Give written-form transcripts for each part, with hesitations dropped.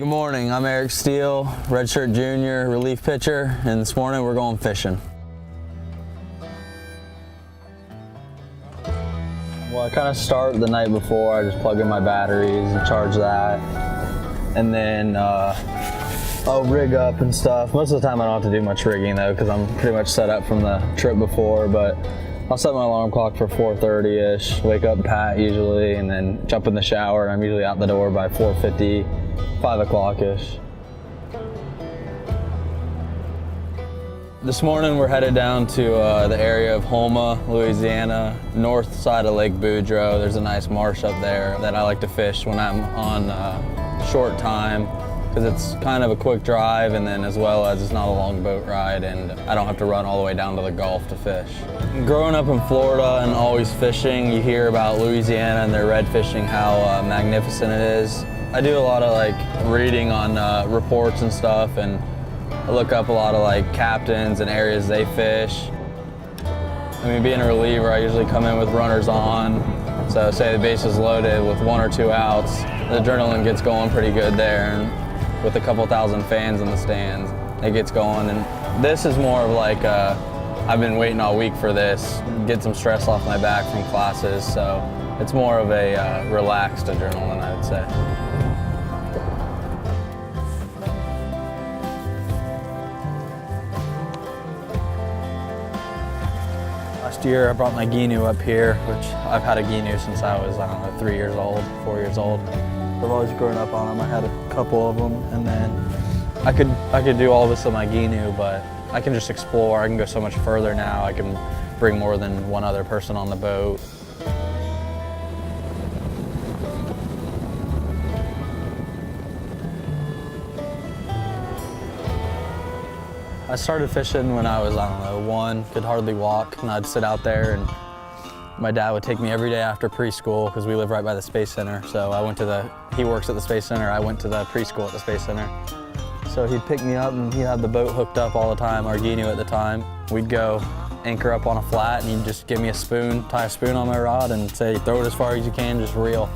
Good morning, I'm Eric Steele, redshirt junior, relief pitcher, and this morning we're going fishing. Well, I kind of start the night before. I just plug in my batteries and charge that. And then I'll rig up and stuff. Most of the time I don't have to do much rigging though, because I'm pretty much set up from the trip before, but I'll set my alarm clock for 4:30-ish, wake up Pat usually, and then jump in the shower, and I'm usually out the door by 4:50, 5 o'clock-ish. This morning we're headed down to the area of Houma, Louisiana, north side of Lake Boudreaux. There's a nice marsh up there that I like to fish when I'm on short time, because it's kind of a quick drive, and then as well as it's not a long boat ride, and I don't have to run all the way down to the Gulf to fish. Growing up in Florida and always fishing, you hear about Louisiana and their red fishing, how magnificent it is. I do a lot of reading on reports and stuff, and I look up a lot of captains and areas they fish. I mean, being a reliever, I usually come in with runners on. So say the base is loaded with 1 or 2 outs, the adrenaline gets going pretty good there, and with a couple thousand fans in the stands, it gets going. And this is more of I've been waiting all week for this, get some stress off my back from classes, so it's more of a relaxed adrenaline, I would say. Last year I brought my Ginu up here, which I've had a Ginu since I was, 3 years old, 4 years old. I've always grown up on them. I had a couple of them, and then I could do all this on my Ginu, but I can just explore. I can go so much further now. I can bring more than one other person on the boat. I started fishing when I was, 1, could hardly walk, and I'd sit out there, and my dad would take me every day after preschool, because we live right by the Space Center. So I went to he works at the Space Center, I went to the preschool at the Space Center. So he'd pick me up and he'd have the boat hooked up all the time, our Ginu at the time. We'd go anchor up on a flat, and he'd just give me a spoon, tie a spoon on my rod and say, throw it as far as you can, just reel.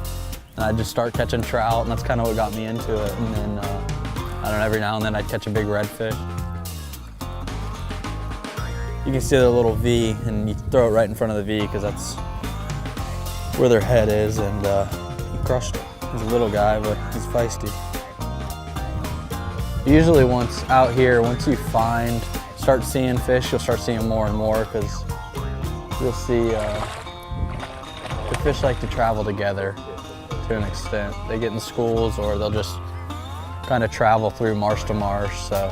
And I'd just start catching trout, and that's kind of what got me into it. And then, I don't know, every now and then I'd catch a big redfish. You can see the little V, and you throw it right in front of the V, because that's where their head is, and he crushed it. He's a little guy, but he's feisty. Usually once you start seeing fish, you'll start seeing more and more, because you'll see the fish like to travel together to an extent. They get in schools, or they'll just kind of travel through marsh to marsh. So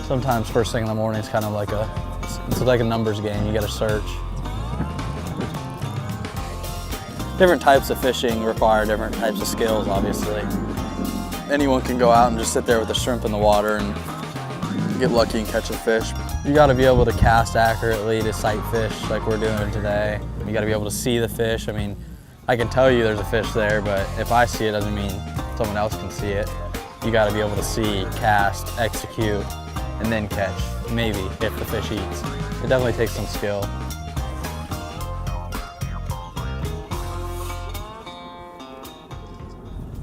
sometimes first thing in the morning is kind of it's like a numbers game. You got to search. Different types of fishing require different types of skills, obviously. Anyone can go out and just sit there with a shrimp in the water and get lucky and catch a fish. You got to be able to cast accurately to sight fish like we're doing today. You got to be able to see the fish. I mean, I can tell you there's a fish there, but if I see it doesn't mean someone else can see it. You got to be able to see, cast, execute, and then catch, maybe, if the fish eats. It definitely takes some skill.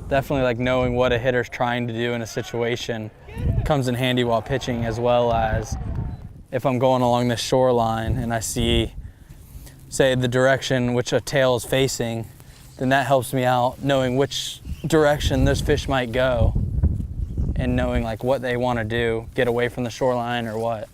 Definitely knowing what a hitter's trying to do in a situation comes in handy while pitching, as well as if I'm going along this shoreline and I see, say, the direction which a tail is facing, then that helps me out knowing which direction those fish might go, and knowing what they want to do, get away from the shoreline or what.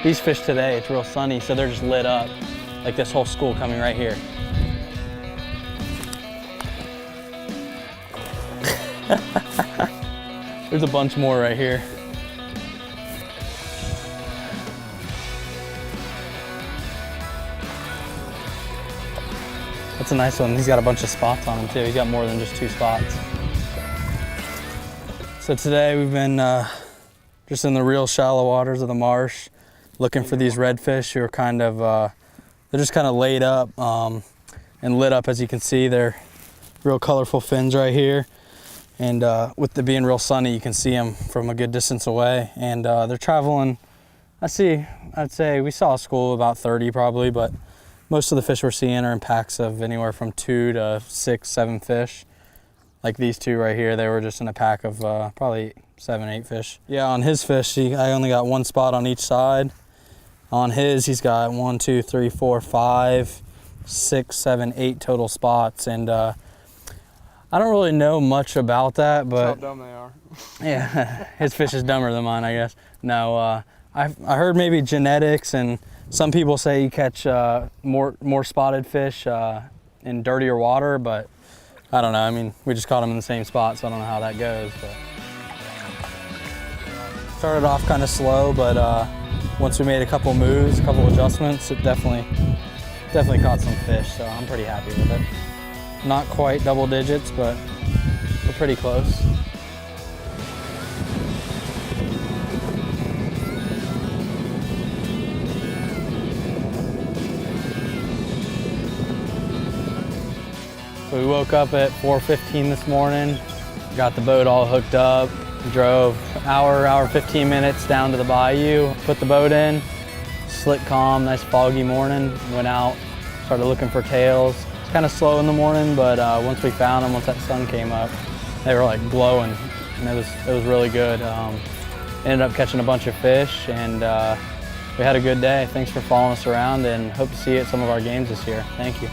These fish today, it's real sunny, so they're just lit up, like this whole school coming right here. There's a bunch more right here. That's a nice one. He's got a bunch of spots on him too. He's got more than just 2 spots. So today we've been just in the real shallow waters of the marsh, looking for these redfish who are they're just kind of laid up and lit up. As you can see, they're real colorful fins right here. And with it being real sunny, you can see them from a good distance away. And they're traveling, I'd say we saw a school of about 30 probably, but most of the fish we're seeing are in packs of anywhere from 2 to 6, 7 fish. Like these two right here, they were just in a pack of probably 7, 8 fish. Yeah, on his fish, I only got one spot on each side. On his, he's got 1, 2, 3, 4, 5, 6, 7, 8 total spots. And I don't really know much about that, but that's how dumb they are. yeah, his fish is dumber than mine, I guess. No, I heard maybe genetics, and some people say you catch more spotted fish in dirtier water, but I don't know. I mean, we just caught them in the same spot, so I don't know how that goes. But started off kind of slow, but once we made a couple moves, a couple adjustments, it definitely caught some fish, so I'm pretty happy with it. Not quite double digits, but we're pretty close. So we woke up at 4:15 this morning, got the boat all hooked up, drove hour 15 minutes down to the bayou, put the boat in, slick calm, nice foggy morning, went out, started looking for tails. It's kind of slow in the morning, but once we found them, once that sun came up, they were like glowing, and it was really good. Ended up catching a bunch of fish, and we had a good day. Thanks for following us around, and hope to see you at some of our games this year. Thank you.